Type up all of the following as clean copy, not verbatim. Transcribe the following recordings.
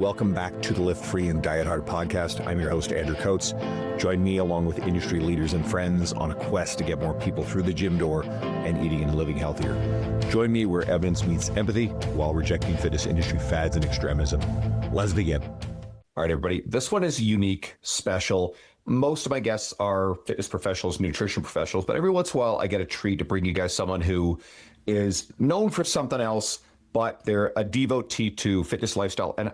Welcome back to the Lift Free and Diet Hard podcast. I'm your host, Andrew Coates. Join me along with industry leaders and friends on a quest to get more people through the gym door and eating and living healthier. Join me where evidence meets empathy while rejecting fitness industry fads and extremism. Let's begin. All right, everybody. This one is unique, special. Most of my guests are fitness professionals, nutrition professionals, but every once in a while I get a treat to bring you guys someone who is known for something else, but they're a devotee to fitness lifestyle. And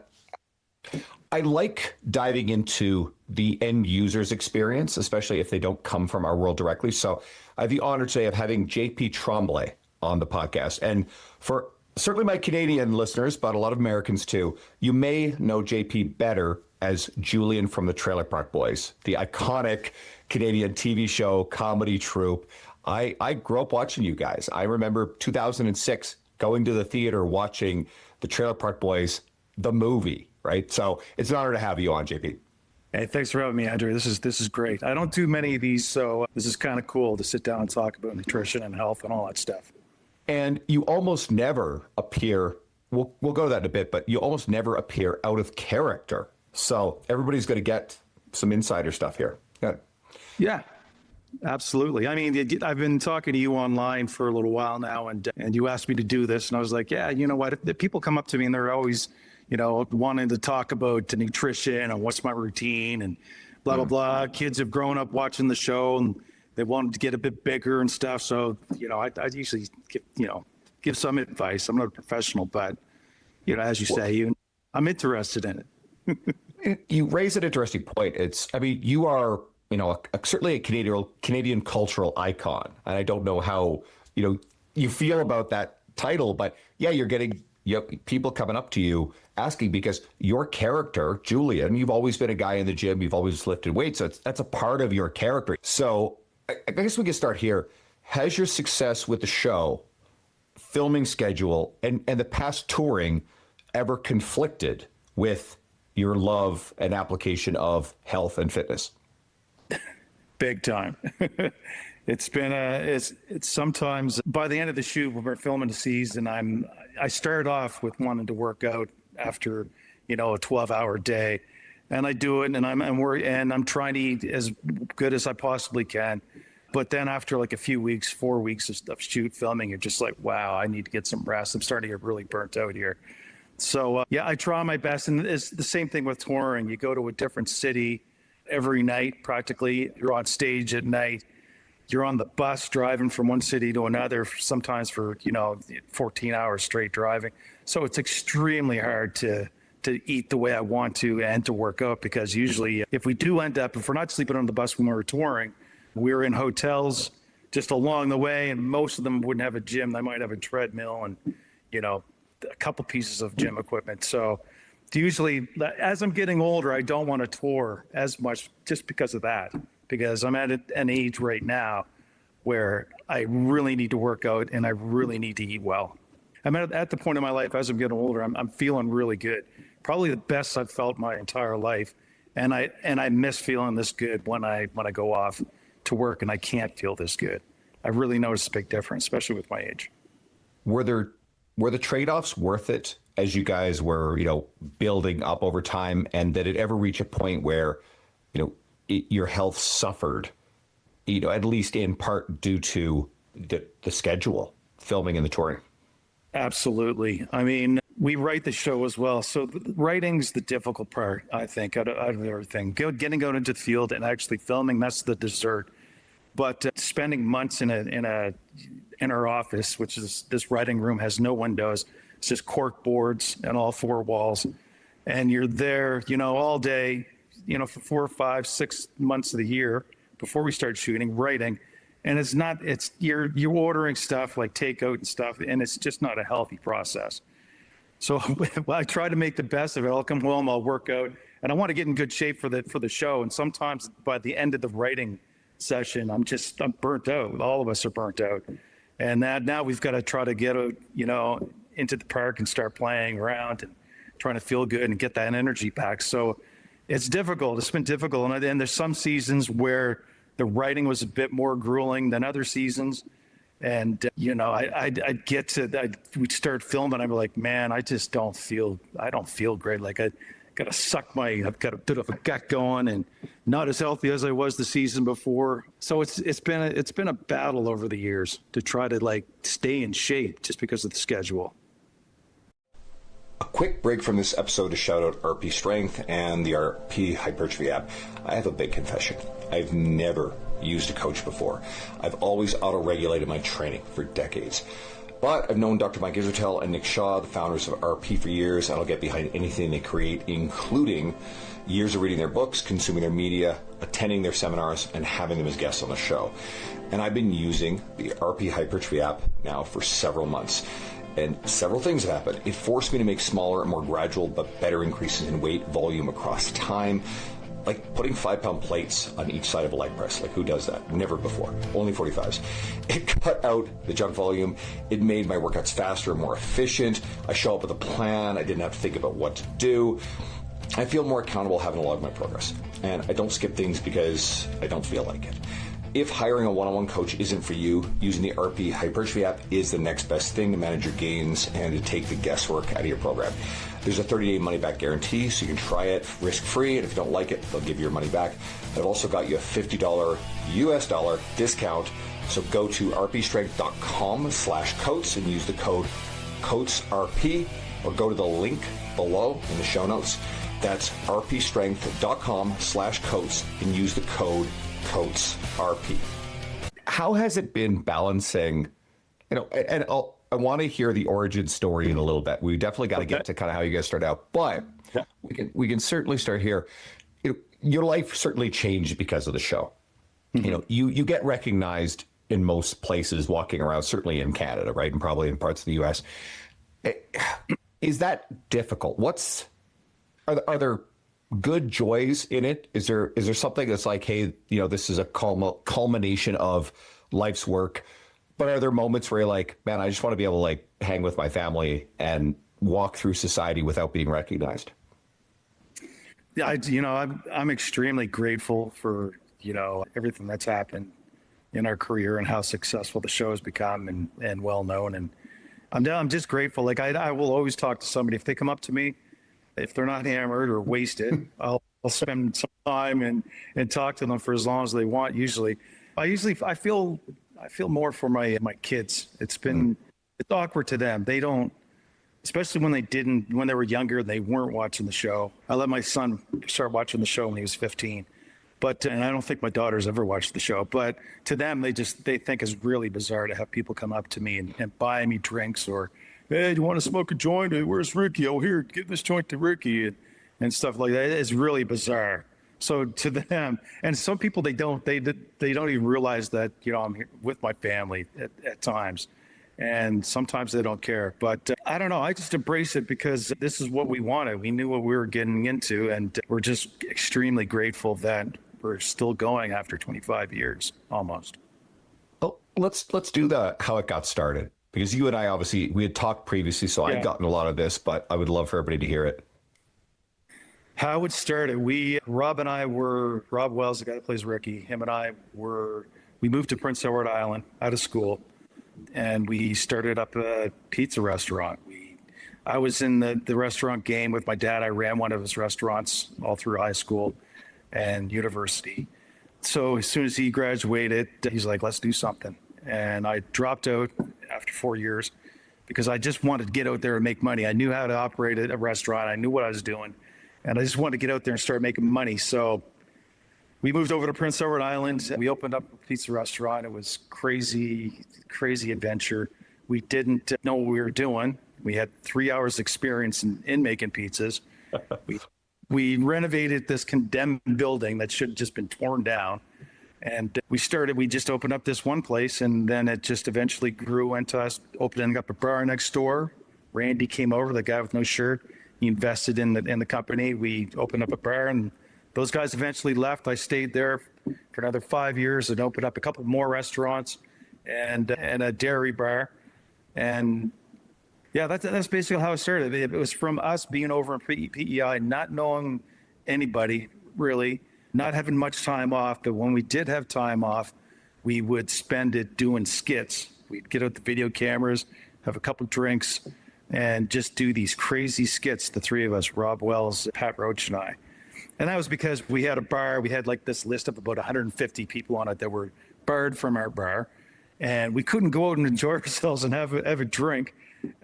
I like diving into the end user's experience, especially if they don't come from our world directly. So I have the honor today of having JP Tremblay on the podcast. And for certainly my Canadian listeners, but a lot of Americans too, you may know JP better as Julien from the Trailer Park Boys, the iconic Canadian TV show, comedy troupe. I grew up watching you guys. I remember 2006 going to the theater watching the Trailer Park Boys, the movie, right? So it's an honor to have you on, JP. Hey, thanks for having me, Andrew. This is great. I don't do many of these, so this is kind of cool to sit down and talk about nutrition and health and all that stuff. And you almost never appear, we'll go to that in a bit, but you almost never appear out of character. So everybody's going to get some insider stuff here. Yeah, absolutely. I mean, I've been talking to you online for a little while now, and you asked me to do this, and I was like, yeah, you know what? If people come up to me and they're always, wanting to talk about the nutrition and what's my routine and blah, blah, blah. Kids have grown up watching the show and they wanted to get a bit bigger and stuff. So, I usually give some advice. I'm not a professional, but, as you say, I'm interested in it. You raise an interesting point. You are, certainly a Canadian cultural icon. And I don't know how, you feel about that title, but yeah, you're getting people coming up to you asking because your character, Julien, you've always been a guy in the gym. You've always lifted weights. So that's a part of your character. So I guess we can start here. Has your success with the show, filming schedule, and the past touring ever conflicted with your love and application of health and fitness? Big time. It's been it's sometimes by the end of the shoot when we're filming the season, I start off with wanting to work out after, a 12-hour day, and I do it, and I'm trying to eat as good as I possibly can. But then after like a few weeks, 4 weeks of shoot filming, you're just like, wow, I need to get some rest. I'm starting to get really burnt out here. So I try my best, and it's the same thing with touring. You go to a different city every night, practically. You're on stage at night. You're on the bus driving from one city to another, sometimes for 14 hours straight driving. So it's extremely hard to eat the way I want to and to work out, because usually if we're not sleeping on the bus when we're touring, we're in hotels just along the way, and most of them wouldn't have a gym. They might have a treadmill and a couple pieces of gym equipment. So usually as I'm getting older, I don't want to tour as much just because of that, because I'm at an age right now where I really need to work out and I really need to eat well. I'm at the point in my life as I'm getting older, I'm feeling really good. Probably the best I've felt my entire life. And I miss feeling this good when I go off to work and I can't feel this good. I really noticed a big difference, especially with my age. Were the trade-offs worth it as you guys were, building up over time, and did it ever reach a point where, your health suffered, at least in part due to the schedule, filming and the touring? Absolutely. I mean, we write the show as well. So the writing's the difficult part, I think, out of everything. Getting out into the field and actually filming, that's the dessert. But spending months in our office, which is this writing room, has no windows. It's just cork boards and all four walls. And you're there, all day, for 4 or 5, 6 months of the year before we start shooting, writing. And you're ordering stuff like takeout and stuff, and it's just not a healthy process. So I try to make the best of it. I'll come home, I'll work out, and I want to get in good shape for the show. And sometimes by the end of the writing session, I'm burnt out. All of us are burnt out. And now we've got to try to get out, into the park and start playing around and trying to feel good and get that energy back. So it's difficult. It's been difficult. And there's some seasons where the writing was a bit more grueling than other seasons. And, I'd get we'd start filming. I'd be like, man, I don't feel great. Like I've got a bit of a gut going and not as healthy as I was the season before. So it's been a battle over the years to try to like stay in shape just because of the schedule. A quick break from this episode to shout out RP Strength and the RP Hypertrophy app. I have a big confession. I've never used a coach before. I've always auto-regulated my training for decades. But I've known Dr. Mike Israetel and Nick Shaw, the founders of RP, for years, and I'll get behind anything they create, including years of reading their books, consuming their media, attending their seminars, and having them as guests on the show. And I've been using the RP Hypertrophy app now for several months. And several things have happened. It forced me to make smaller and more gradual but better increases in weight volume across time, like putting 5-pound plates on each side of a leg press. Like, who does that? Never before. Only 45s. It cut out the junk volume. It made my workouts faster and more efficient. I show up with a plan. I didn't have to think about what to do. I feel more accountable having to log my progress. And I don't skip things because I don't feel like it. If hiring a one-on-one coach isn't for you, using the RP Hypertrophy app is the next best thing to manage your gains and to take the guesswork out of your program. There's a 30-day money-back guarantee, so you can try it risk-free, and if you don't like it, they'll give you your money back. I've also got you a $50 US dollar discount, so go to rpstrength.com/coats and use the code COATSRP, or go to the link below in the show notes. That's rpstrength.com/coats and use the code COATSRP. How has it been balancing, and I want to hear the origin story in a little bit. We definitely got to get to kind of how you guys started out, but we can certainly start here. Your life certainly changed because of the show. Mm-hmm. You get recognized in most places walking around, certainly in Canada, right? And probably in parts of the US. Is that difficult? Are there good joys in it? Is there something that's like, hey, this is a culmination of life's work, but are there moments where you're like, man, I just want to be able to like hang with my family and walk through society without being recognized? Yeah, I'm extremely grateful for everything that's happened in our career and how successful the show has become and well known. And I'm just grateful. Like I will always talk to somebody if they come up to me. If they're not hammered or wasted, I'll spend some time and talk to them for as long as they want. I feel more for my kids. It's awkward to them. They don't, especially when they were younger, they weren't watching the show. I let my son start watching the show when he was 15, and I don't think my daughter's ever watched the show, but to them, they think it's really bizarre to have people come up to me and buy me drinks or, hey, do you want to smoke a joint? Hey, where's Ricky? Oh, here, give this joint to Ricky and stuff like that. It's really bizarre. So to them, and some people, they don't even realize that, I'm here with my family at times. And sometimes they don't care. But I don't know. I just embrace it because this is what we wanted. We knew what we were getting into. And we're just extremely grateful that we're still going after 25 years almost. Well, let's do how it got started. Because you and I, obviously, we had talked previously, so I'd gotten a lot of this, but I would love for everybody to hear it. How it started, Rob Wells, the guy that plays Ricky, him and I we moved to Prince Edward Island out of school, and we started up a pizza restaurant. I was in the restaurant game with my dad. I ran one of his restaurants all through high school and university. So as soon as he graduated, he's like, let's do something. And I dropped out after 4 years because I just wanted to get out there and make money. I knew how to operate a restaurant. I knew what I was doing. And I just wanted to get out there and start making money. So we moved over to Prince Edward Island. We opened up a pizza restaurant. It was crazy adventure. We didn't know what we were doing. We had 3 hours experience in making pizzas. We renovated this condemned building that should have just been torn down. And we just opened up this one place, and then it just eventually grew into us opening up a bar next door. Randy came over, the guy with no shirt. He invested in the company. We opened up a bar, and those guys eventually left. I stayed there for another 5 years and opened up a couple more restaurants and a dairy bar. And yeah, that's basically how it started. It was from us being over in PEI, not knowing anybody really, not having much time off, but when we did have time off, we would spend it doing skits We'd get out the video cameras, have a couple drinks, and just do these crazy skits, the three of us, Rob Wells, Pat Roach, and I. And that was because we had a bar. We had like this list of about 150 people on it that were barred from our bar. And we couldn't go out and enjoy ourselves and have a drink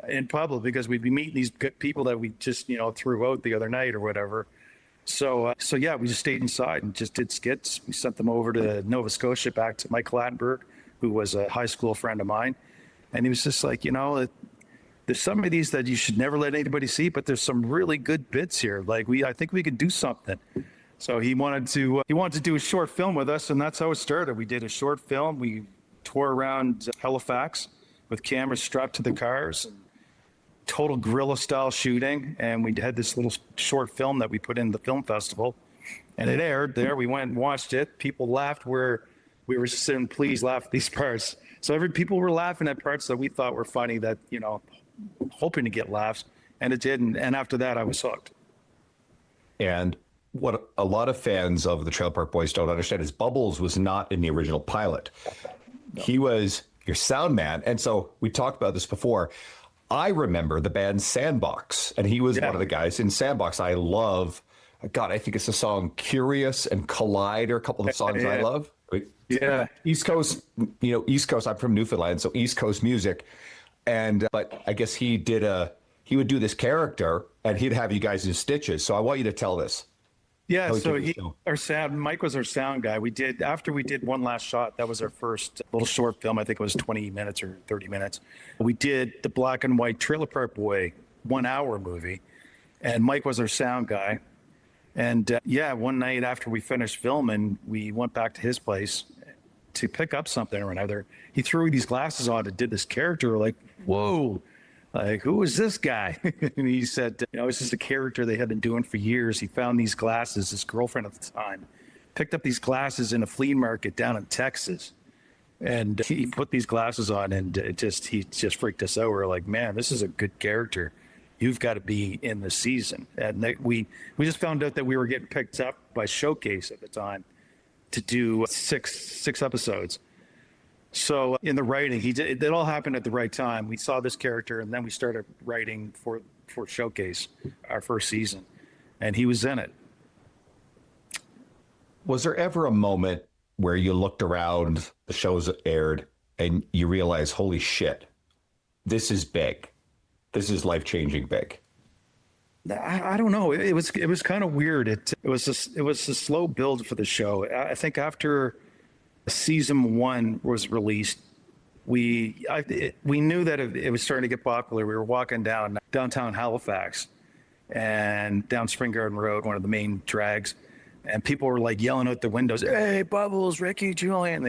in public because we'd be meeting these people that we just, threw out the other night or whatever. So yeah, we just stayed inside and just did skits. We sent them over to Nova Scotia, back to Mike Lattenberg, who was a high school friend of mine. And he was just like, there's some of these that you should never let anybody see, but there's some really good bits here. Like I think we could do something. So he wanted to do a short film with us, and that's how it started. We did a short film. We tour around Halifax with cameras strapped to the cars, and total guerrilla style shooting. And we had this little short film that we put in the film festival, and it aired there. We went and watched it. People laughed where we were just saying, please laugh at these parts. So people were laughing at parts that we thought were funny, that, hoping to get laughs, and it didn't. And after that, I was hooked. And what a lot of fans of the Trailer Park Boys don't understand is Bubbles was not in the original pilot. No. He was your sound man. And so we talked about this before. I remember the band Sandbox, and he was one of the guys in Sandbox. I love, God, I think it's the song Curious and Collide are a couple of the songs I love. Yeah. East Coast, East Coast, I'm from Newfoundland, so East Coast music. And, but I guess he would do this character and he'd have you guys in stitches. So I want you to tell this. Yeah. So Mike was our sound guy. After we did One Last Shot, that was our first little short film. I think it was 20 minutes or 30 minutes. We did the black and white Trailer Park Boy 1 hour movie, and Mike was our sound guy. And one night after we finished filming, we went back to his place to pick up something or another. He threw these glasses on and did this character. We're like, whoa, like, who is this guy? And he said, it's just a character they had been doing for years. He found these glasses, his girlfriend at the time, picked up these glasses in a flea market down in Texas. And he put these glasses on, and he just freaked us out. We're like, man, this is a good character. You've got to be in the season. And we just found out that we were getting picked up by Showcase at the time to do six episodes. So in the writing, it all happened at the right time. We saw this character, and then we started writing for Showcase, our first season, and he was in it. Was there ever a moment where you looked around, the shows aired, and you realized, holy shit, this is big. This is life-changing big? I don't know. It was kind of weird. It was a slow build for the show. I think after season 1 was released, we knew that it was starting to get popular. We were walking down downtown Halifax and down Spring Garden Road, one of the main drags, and people were like yelling out the windows, "Hey, Bubbles, Ricky, Julien!"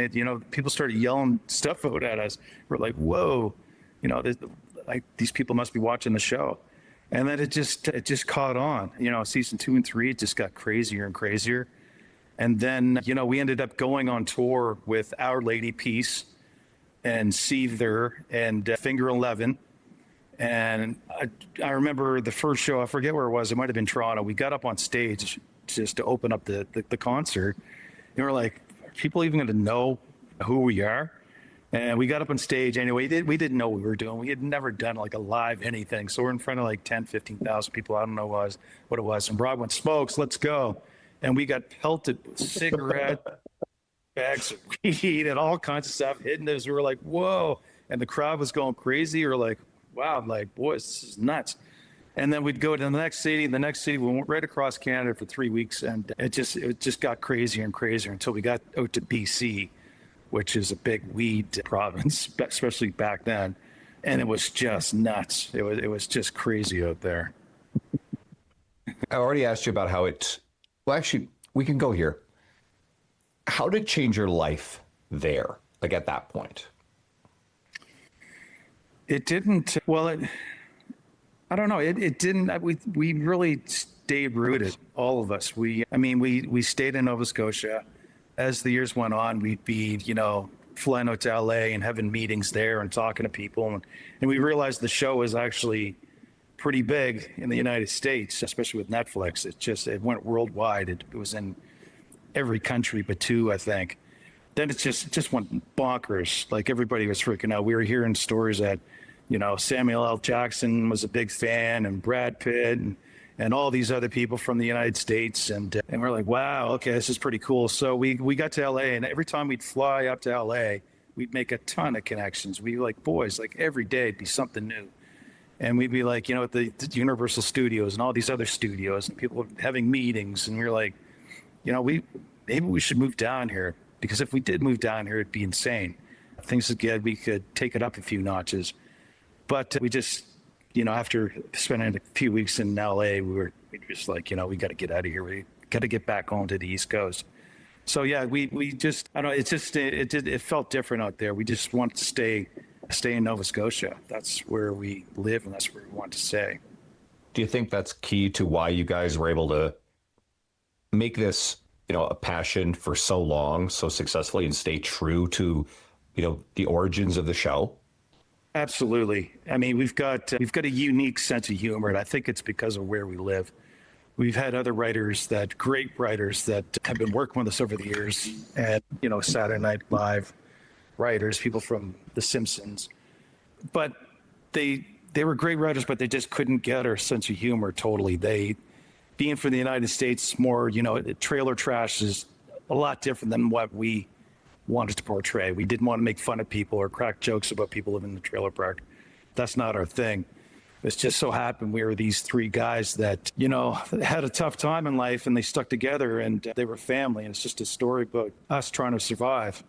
People started yelling stuff out at us. We're like, "Whoa, these people must be watching the show." And then it just caught on. Season 2 and 3, it just got crazier and crazier. And then, we ended up going on tour with Our Lady Peace and Seether and Finger 11. And I remember the first show, I forget where it was. It might have been Toronto. We got up on stage just to open up the concert. And we're like, are people even going to know who we are? And we got up on stage anyway. We didn't know what we were doing. We had never done like a live anything. So we're in front of like 10, 15,000 people. I don't know what it was. And Rob went, "Smokes, let's go." And we got pelted with cigarette bags of weed and all kinds of stuff hitting us. We were like, whoa. And the crowd was going crazy. We were like, wow, like, boys, this is nuts. And then we'd go to the next city. We went right across Canada for 3 weeks. And it just got crazier and crazier until we got out to BC, which is a big weed province, especially back then. And it was just nuts. It was just crazy out there. I already asked you about how well, actually, we can go here. How did it change your life there, like at that point? It didn't. Well, I don't know. It didn't. We really stayed rooted, all of us. We stayed in Nova Scotia. As the years went on, we'd be, flying out to LA and having meetings there and talking to people. And we realized the show was actually pretty big in the United States, especially with Netflix. It went worldwide. It was in every country but 2, I think. then it just went bonkers. Like everybody was freaking out. We were hearing stories that, Samuel L. Jackson was a big fan, and Brad Pitt, and all these other people from the United States. And we're like, wow, okay, this is pretty cool. So we got to LA, and every time we'd fly up to LA, we'd make a ton of connections. We like boys, like every day it'd be something new. And we'd be like, at the Universal Studios and all these other studios, and people having meetings. And we were like, maybe we should move down here, because if we did move down here, it'd be insane. Things again, we could take it up a few notches. But we just, after spending a few weeks in LA, we were just like, we got to get out of here. We got to get back home to the East Coast. So yeah, we just, I don't know, it felt different out there. We just wanted to stay in Nova Scotia. That's where we live, and that's where we want to stay. Do you think that's key to why you guys were able to make this, a passion for so long, so successfully, and stay true to, the origins of the show? Absolutely. I mean, we've got a unique sense of humor, and I think it's because of where we live. We've had other great writers that have been working with us over the years, and Saturday Night Live writers, people from The Simpsons, but they were great writers, but they just couldn't get our sense of humor totally. Being from the United States, more, trailer trash is a lot different than what we wanted to portray. We didn't want to make fun of people or crack jokes about people living in the trailer park. That's not our thing. It's just so happened we were these three guys that, had a tough time in life, and they stuck together, and they were family. And it's just a story about us trying to survive.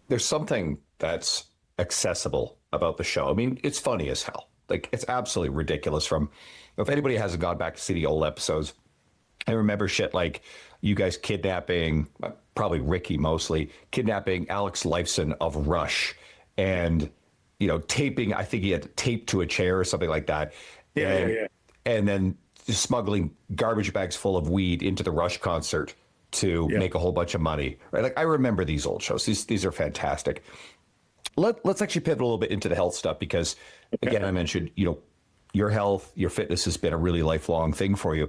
There's something that's accessible about the show. I mean, it's funny as hell. Like, it's absolutely ridiculous. If anybody hasn't gone back to see the old episodes, I remember shit like you guys kidnapping, probably Ricky mostly, kidnapping Alex Lifeson of Rush, and, taping, I think he had taped to a chair or something like that. Yeah. And then smuggling garbage bags full of weed into the Rush concert to make a whole bunch of money. Right? Like, I remember these old shows. These are fantastic. Let's actually pivot a little bit into the health stuff, because again, I mentioned, your health, your fitness has been a really lifelong thing for you,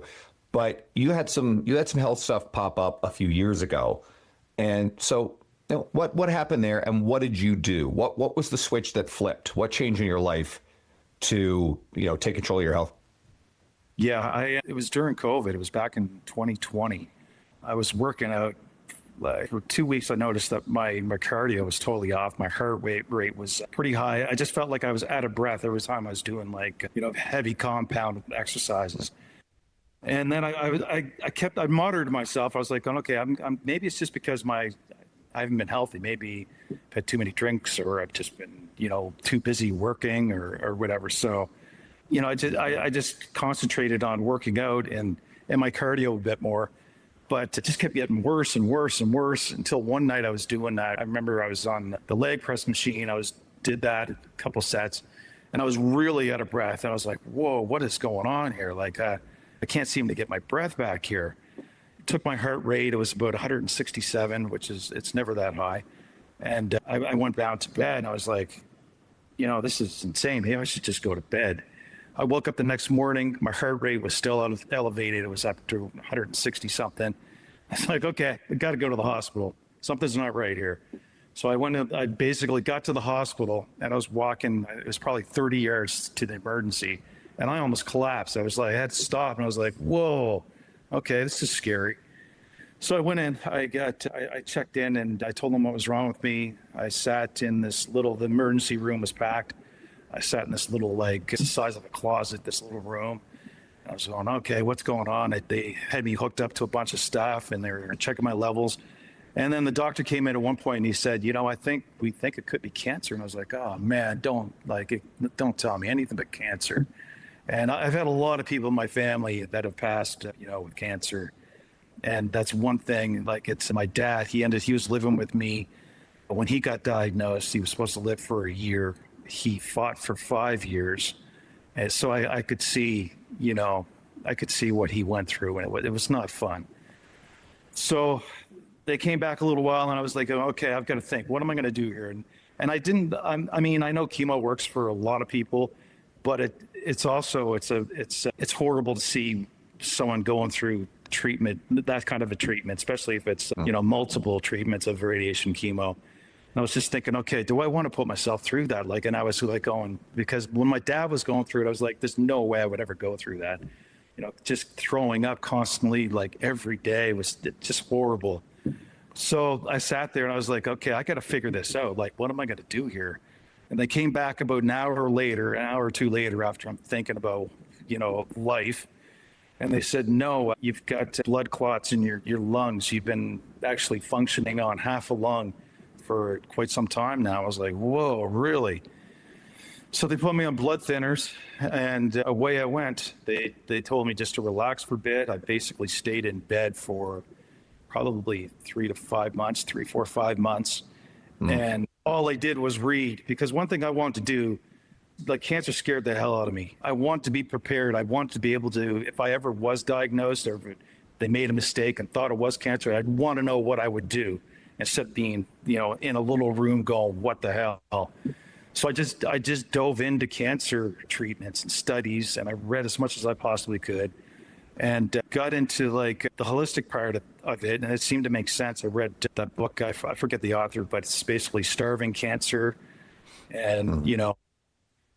but you had some health stuff pop up a few years ago. And so what happened there, and what did you do? What was the switch that flipped? What changed in your life to, take control of your health? Yeah, it was during COVID. It was back in 2020. I was working out. Like for 2 weeks, I noticed that my cardio was totally off. My heart rate was pretty high. I just felt like I was out of breath every time I was doing heavy compound exercises. And then I monitored myself. I was like, okay, I'm maybe it's just because I haven't been healthy. Maybe I've had too many drinks, or I've just been too busy working or whatever. So I just concentrated on working out and my cardio a bit more. But it just kept getting worse and worse and worse until one night I was doing that. I remember I was on the leg press machine. Did that a couple sets, and I was really out of breath. And I was like, whoa, what is going on here? Like, I can't seem to get my breath back here. Took my heart rate. It was about 167, it's never that high. And I went down to bed, and I was like, this is insane. Maybe I should just go to bed. I woke up the next morning, my heart rate was still elevated. It was up to 160 something. I was like, okay, I got to go to the hospital. Something's not right here. So I basically got to the hospital, and I was walking, it was probably 30 yards to the emergency, and I almost collapsed. I had to stop, and I was like, whoa, okay, this is scary. So I went in, I checked in, and I told them what was wrong with me. I sat in the emergency room was packed. I sat in this little, it's the size of a closet, this little room. I was going, okay, what's going on? They had me hooked up to a bunch of stuff, and they were checking my levels. And then the doctor came in at one point, and he said, we think it could be cancer. And I was like, oh man, don't tell me anything but cancer. And I've had a lot of people in my family that have passed, with cancer. And that's one thing, it's my dad, he was living with me. When he got diagnosed, he was supposed to live for a year. He fought for 5 years. And so I could see, what he went through, and it was not fun. So they came back a little while, and I was like, okay, I've got to think, what am I going to do here? And I didn't, I know chemo works for a lot of people, but it's also, it's horrible to see someone going through treatment, that kind of a treatment, especially if it's, multiple treatments of radiation chemo. And I was just thinking, okay, do I want to put myself through that? Like, and I was like going, because when my dad was going through it, I was like, there's no way I would ever go through that. Just throwing up constantly, like every day was just horrible. So I sat there and I was like, okay, I got to figure this out. Like, what am I going to do here? And they came back about an hour or two later after I'm thinking about, life. And they said, no, you've got blood clots in your lungs. You've been actually functioning on half a lung for quite some time now. I was like, whoa, really? So they put me on blood thinners, and away I went. They told me just to relax for a bit. I basically stayed in bed for probably 3 to 5 months, 3, 4, 5 months. And all I did was read, because one thing I wanted to do, like, cancer scared the hell out of me. I want to be prepared. I want to be able to, if I ever was diagnosed or if they made a mistake and thought it was cancer, I'd want to know what I would do instead of being, in a little room going, what the hell? So I just dove into cancer treatments and studies, and I read as much as I possibly could, and got into like the holistic part of it, and it seemed to make sense. I read that book. I forget the author, but it's basically Starving Cancer, and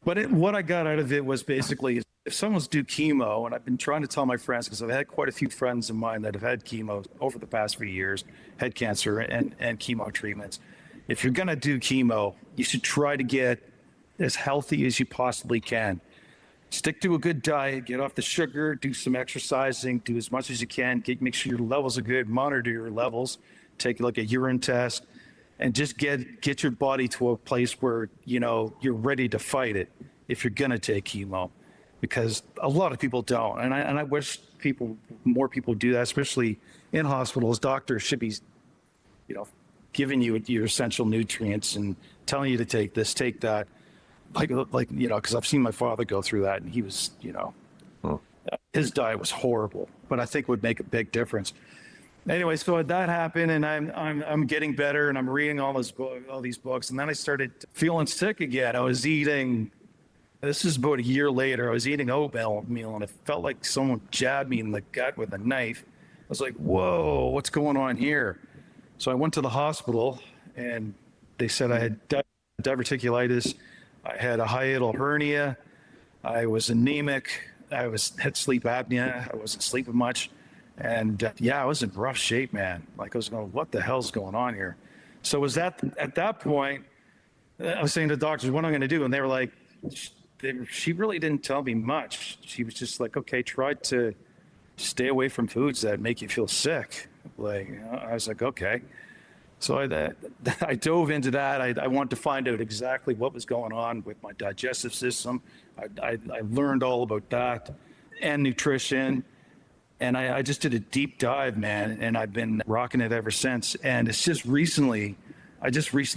But what I got out of it was basically, if someone's do chemo, and I've been trying to tell my friends, because I've had quite a few friends of mine that have had chemo over the past few years, had cancer and chemo treatments. If you're going to do chemo, you should try to get as healthy as you possibly can. Stick to a good diet, get off the sugar, do some exercising, do as much as you can, make sure your levels are good, monitor your levels, take like a urine test, and just get your body to a place where, you're ready to fight it if you're going to take chemo, because a lot of people don't. And I wish more people do that, especially in hospitals. Doctors should be, giving you your essential nutrients and telling you to take this, take that. Because I've seen my father go through that, and he was, his diet was horrible, but I think would make a big difference. Anyway, so that happened, and I'm getting better, and I'm reading all these books, and then I started feeling sick again. I was eating. This is about a year later. I was eating oatmeal, and it felt like someone jabbed me in the gut with a knife. I was like, "Whoa, what's going on here?" So I went to the hospital, and they said I had diverticulitis. I had a hiatal hernia. I was anemic. I had sleep apnea. I wasn't sleeping much. And I was in rough shape, man. Like, I was going, what the hell's going on here? So it was at that point, I was saying to the doctors, what am I going to do? And they were like, she really didn't tell me much. She was just like, okay, try to stay away from foods that make you feel sick. I was like, okay. So I dove into that. I wanted to find out exactly what was going on with my digestive system. I learned all about that and nutrition. And I just did a deep dive, man. And I've been rocking it ever since. And it's just recently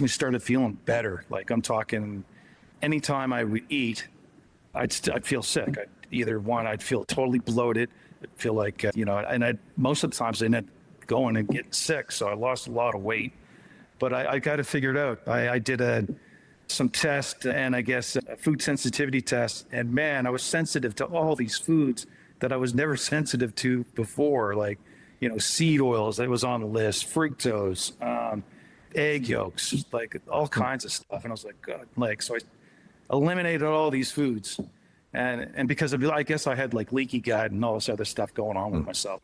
started feeling better. Like, I'm talking, anytime I would eat, I'd feel sick. I'd feel totally bloated. I'd feel like, and most of the times I ended up going and getting sick. So I lost a lot of weight, but I got to figure it out. I did some tests, and I guess a food sensitivity test. And man, I was sensitive to all these foods that I was never sensitive to before. Like, seed oils, that was on the list, fructose, egg yolks, like all kinds of stuff. And I was like, God, so I eliminated all these foods. And because I guess I had like leaky gut and all this other stuff going on with myself.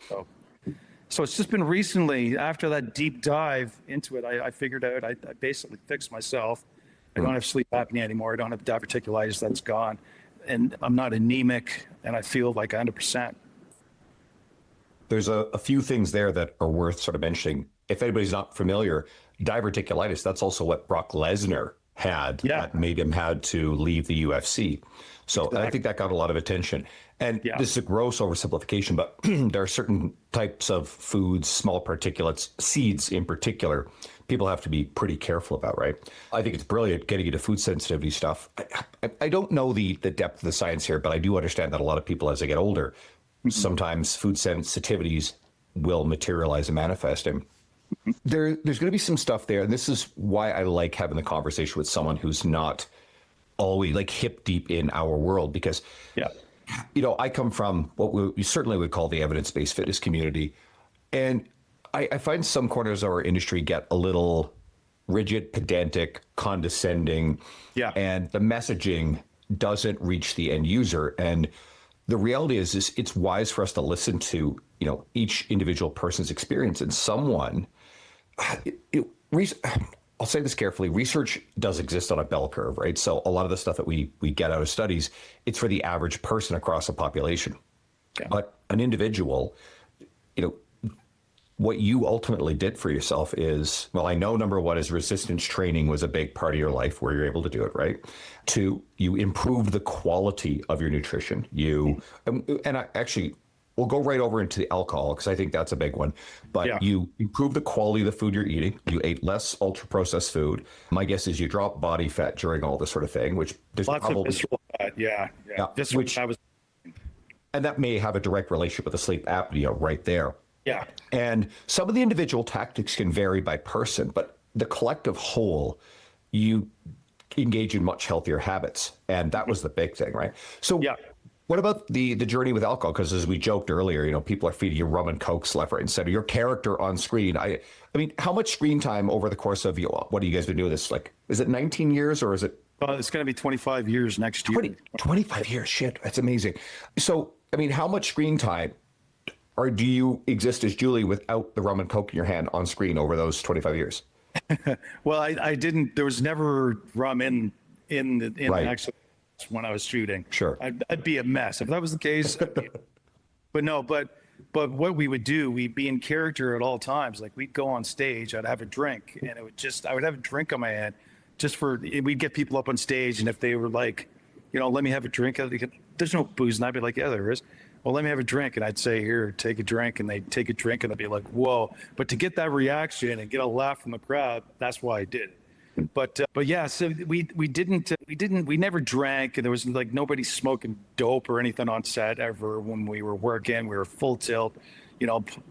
So it's just been recently, after that deep dive into it, I figured out I basically fixed myself. I don't have sleep apnea anymore. I don't have diverticulitis. That's gone. And I'm not anemic, and I feel like 100%. There's a few things there that are worth sort of mentioning. If anybody's not familiar, diverticulitis, that's also what Brock Lesnar had that made him had to leave the UFC. So exactly. I think that got a lot of attention. And this is a gross oversimplification, but there are certain types of foods, small particulates, seeds in particular, people have to be pretty careful about, right? I think it's brilliant getting into food sensitivity stuff. I don't know the depth of the science here, but I do understand that a lot of people, as they get older, sometimes food sensitivities will materialize and manifest. And there's going to be some stuff there. And this is why I like having the conversation with someone who's not always like hip deep in our world, because I come from what we certainly would call the evidence-based fitness community. And I find some corners of our industry get a little rigid, pedantic, condescending, Yeah. and the messaging doesn't reach the end user. And the reality is it's wise for us to listen to, each individual person's experience. And someone, I'll say this carefully, research does exist on a bell curve, right? So a lot of the stuff that we get out of studies, it's for the average person across a population. Okay. But an individual, what you ultimately did for yourself is, well, I know number one is resistance training was a big part of your life where you're able to do it, right? Two, you improved the quality of your nutrition. We'll go right over into the alcohol because I think that's a big one. But you improve the quality of the food you're eating. You ate less ultra processed food. My guess is you dropped body fat during all this sort of thing, which there's Lots probably of visceral fat. Yeah. And that may have a direct relationship with the sleep apnea right there. Yeah. And some of the individual tactics can vary by person, but the collective whole, you engage in much healthier habits. And that was the big thing, right? So what about the journey with alcohol? Because as we joked earlier, people are feeding you rum and cokes left, right, and center. Your character on screen. I mean, how much screen time over the course of what have you guys been doing this? Like, is it 19 years or is it? It's going to be 25 years next year. 25 years. Shit. That's amazing. So, I mean, how much screen time or do you exist as Julie without the rum and coke in your hand on screen over those 25 years? Well, I didn't. There was never rum in right. actually when I was shooting. Sure, I'd be a mess if that was the case. But what we would do, we'd be in character at all times. Like we'd go on stage, I'd have a drink, and I would have a drink on my hand, we'd get people up on stage, and if they were like, let me have a drink, there's no booze, and I'd be like, yeah, there is. Well, let me have a drink. And I'd say, here, take a drink. And they'd take a drink and I'd be like, whoa. But to get that reaction and get a laugh from the crowd, that's why I did it. But yeah, so we never drank. And there was like nobody smoking dope or anything on set ever when we were working. We were full tilt,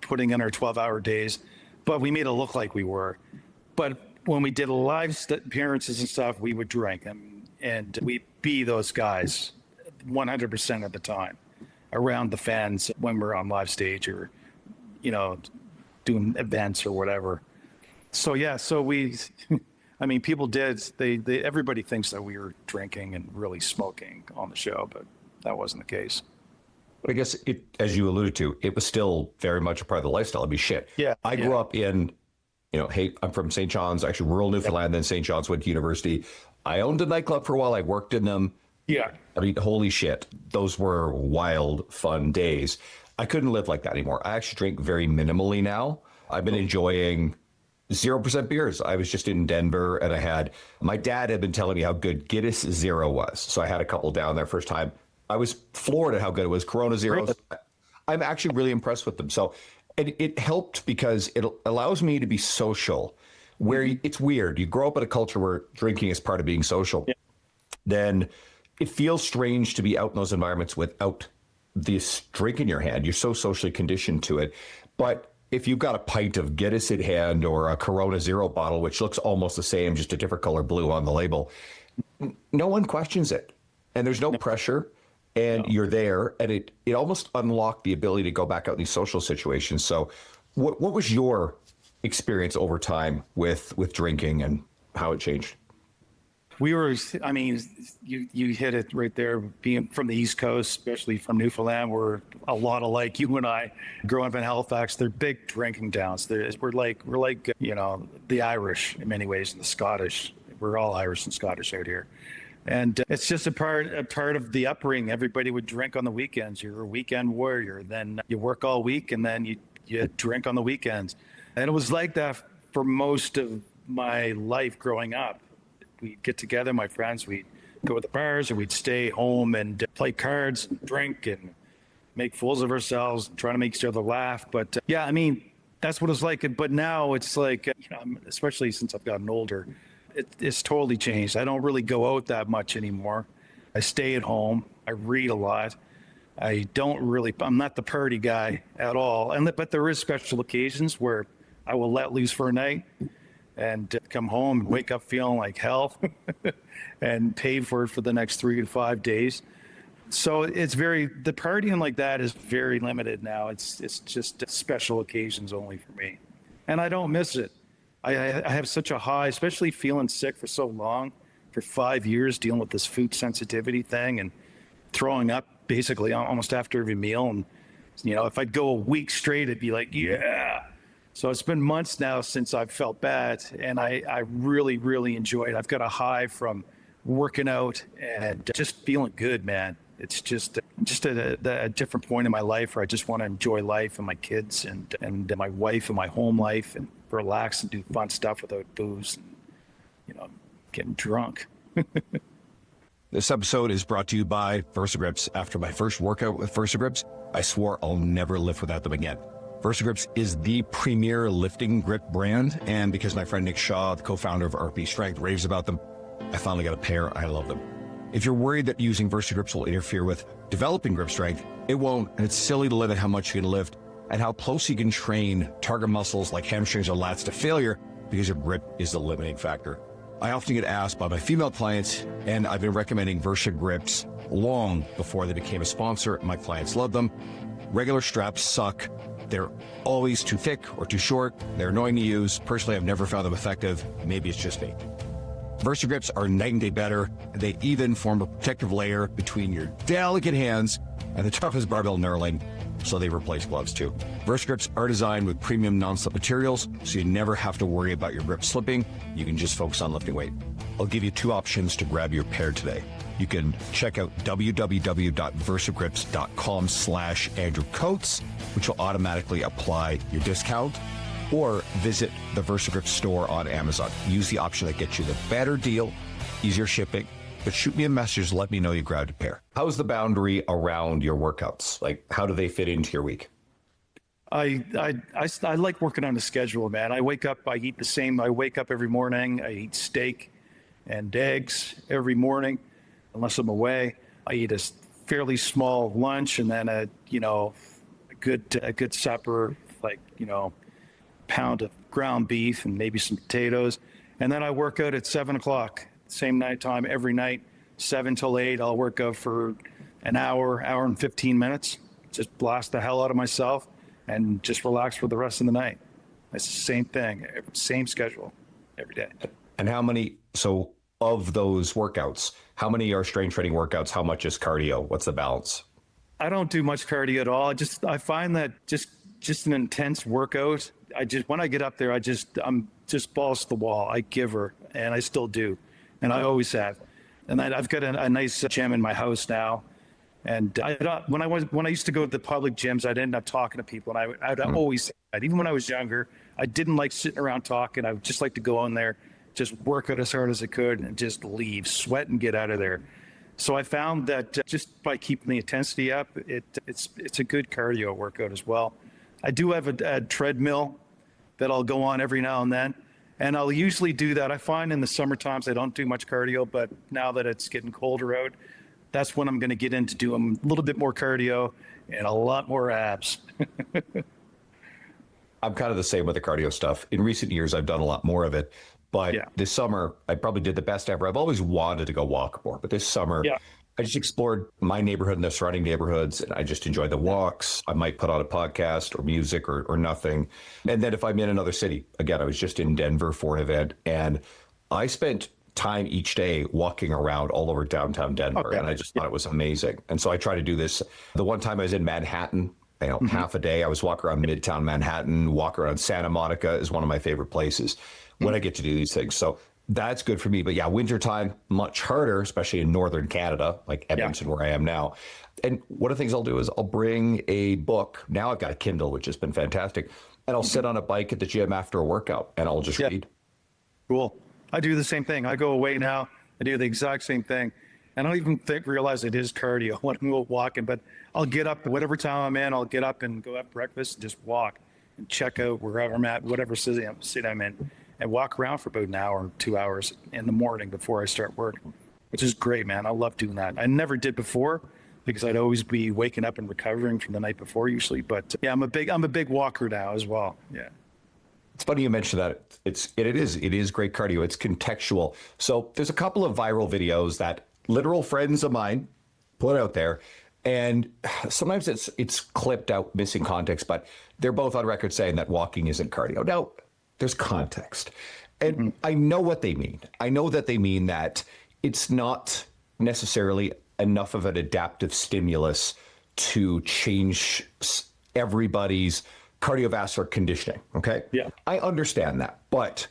putting in our 12-hour days. But we made it look like we were. But when we did live appearances and stuff, we would drink. And we'd be those guys 100% of the time around the fans when we're on live stage or, doing events or whatever. So, yeah, people everybody thinks that we were drinking and really smoking on the show, but that wasn't the case. But I guess as you alluded to, it was still very much a part of the lifestyle. I mean, shit. Yeah. I grew up in, I'm from St. John's, actually rural Newfoundland, then St. John's, went to university. I owned a nightclub for a while. I worked in them. Yeah. I mean, holy shit. Those were wild, fun days. I couldn't live like that anymore. I actually drink very minimally now. I've been enjoying 0% beers. I was just in Denver and my dad had been telling me how good Guinness Zero was. So I had a couple down there first time. I was floored at how good it was. Corona Zeros. Really? I'm actually really impressed with them. So it helped because it allows me to be social where it's weird. You grow up in a culture where drinking is part of being social. Yeah. Then it feels strange to be out in those environments without this drink in your hand. You're so socially conditioned to it. But if you've got a pint of Guinness in hand or a Corona Zero bottle, which looks almost the same, just a different color blue on the label, no one questions it. And there's no pressure. And you're there. And it almost unlocked the ability to go back out in these social situations. So what was your experience over time with drinking and how it changed? You hit it right there. Being from the East Coast, especially from Newfoundland, we're a lot alike. You and I, growing up in Halifax, they're big drinking towns. We're like the Irish in many ways, and the Scottish. We're all Irish and Scottish out here, and it's just a part of the upbringing. Everybody would drink on the weekends. You're a weekend warrior. Then you work all week, and then you drink on the weekends. And it was like that for most of my life growing up. We'd get together, my friends, we'd go to the bars or we'd stay home and play cards, and drink and make fools of ourselves and try to make each other laugh. But that's what it's like. But now it's like, especially since I've gotten older, it's totally changed. I don't really go out that much anymore. I stay at home. I read a lot. I'm not the party guy at all. But there is special occasions where I will let loose for a night and come home and wake up feeling like hell and pay for it for the next 3 to 5 days. So the partying like that is very limited now. It's just special occasions only for me. And I don't miss it. I have such a high, especially feeling sick for so long, for 5 years, dealing with this food sensitivity thing and throwing up basically almost after every meal. And, if I'd go a week straight, it'd be like, yeah. So it's been months now since I've felt bad, and I really, really enjoy it. I've got a high from working out and just feeling good, man. It's just at a different point in my life where I just want to enjoy life and my kids and my wife and my home life and relax and do fun stuff without booze and, getting drunk. This episode is brought to you by VersaGrips. After my first workout with VersaGrips, I swore I'll never lift without them again. VersaGrips is the premier lifting grip brand, and because my friend Nick Shaw, the co-founder of RP Strength, raves about them, I finally got a pair. I love them. If you're worried that using VersaGrips will interfere with developing grip strength, it won't, and it's silly to limit how much you can lift and how close you can train target muscles like hamstrings or lats to failure because your grip is the limiting factor. I often get asked by my female clients, and I've been recommending VersaGrips long before they became a sponsor. My clients love them. Regular straps suck. They're always too thick or too short. They're annoying to use. Personally, I've never found them effective. Maybe it's just me. VersaGrips are night and day better. They even form a protective layer between your delicate hands and the toughest barbell knurling, so they replace gloves too. VersaGrips are designed with premium non-slip materials, so you never have to worry about your grip slipping. You can just focus on lifting weight. I'll give you 2 options to grab your pair today. You can check out www.versagrips.com/Andrew Coates, which will automatically apply your discount, or visit the VersaGrips store on Amazon. Use the option that gets you the better deal, easier shipping, but shoot me a message, let me know you grabbed a pair. How's the boundary around your workouts? Like, how do they fit into your week? I like working on a schedule, man. I wake up every morning. I eat steak and eggs every morning, unless I'm away. I eat a fairly small lunch and then a good supper, like, pound of ground beef and maybe some potatoes. And then I work out at 7:00, same night time every night, 7 till 8. I'll work out for an hour and 15 minutes, just blast the hell out of myself and just relax for the rest of the night. It's the same thing, same schedule every day. And how many, so of those workouts, how many are strength training workouts? How much is cardio? What's the balance? I don't do much cardio at all. I find that just an intense workout. When I get up there, I'm just balls to the wall. I give her, and I still do, and I always have. And I've got a nice gym in my house now. And when I used to go to the public gyms, I'd end up talking to people, and I'd always say that. Even when I was younger, I didn't like sitting around talking. I would just like to go in there, just work out as hard as I could, and just leave, sweat, and get out of there. So I found that just by keeping the intensity up, it's a good cardio workout as well. I do have a treadmill that I'll go on every now and then, and I'll usually do that. I find in the summer times I don't do much cardio, but now that it's getting colder out, that's when I'm going to get into doing a little bit more cardio and a lot more abs. I'm kind of the same with the cardio stuff. In recent years, I've done a lot more of it. But This summer, I probably did the best ever. I've always wanted to go walk more, but this summer, I just explored my neighborhood and the surrounding neighborhoods, and I just enjoyed the walks. I might put on a podcast or music or nothing. And then if I'm in another city, again, I was just in Denver for an event, and I spent time each day walking around all over downtown Denver, and I just thought it was amazing. And so I try to do this. The one time I was in Manhattan, half a day, I was walking around Midtown Manhattan, walk around Santa Monica is one of my favorite places when I get to do these things. So that's good for me. But wintertime, much harder, especially in northern Canada, like Edmonton, where I am now. And one of the things I'll do is I'll bring a book. Now I've got a Kindle, which has been fantastic. And I'll sit on a bike at the gym after a workout and I'll just read. Cool. I do the same thing. I go away now. I do the exact same thing. I don't even realize it is cardio when I'm walking, but I'll get up whatever time I'm in. I'll get up and go have breakfast and just walk and check out wherever I'm at, whatever city I'm in, and walk around for about an hour or 2 hours in the morning before I start work, which is great, man. I love doing that. I never did before because I'd always be waking up and recovering from the night before usually. But I'm a big walker now as well. Yeah. It's funny you mentioned that. It is great cardio. It's contextual. So there's a couple of viral videos that literal friends of mine pull it out there. And sometimes it's clipped out, missing context, but they're both on record saying that walking isn't cardio. Now, there's context. And I know what they mean. I know that they mean that it's not necessarily enough of an adaptive stimulus to change everybody's cardiovascular conditioning. Okay. Yeah. I understand that. But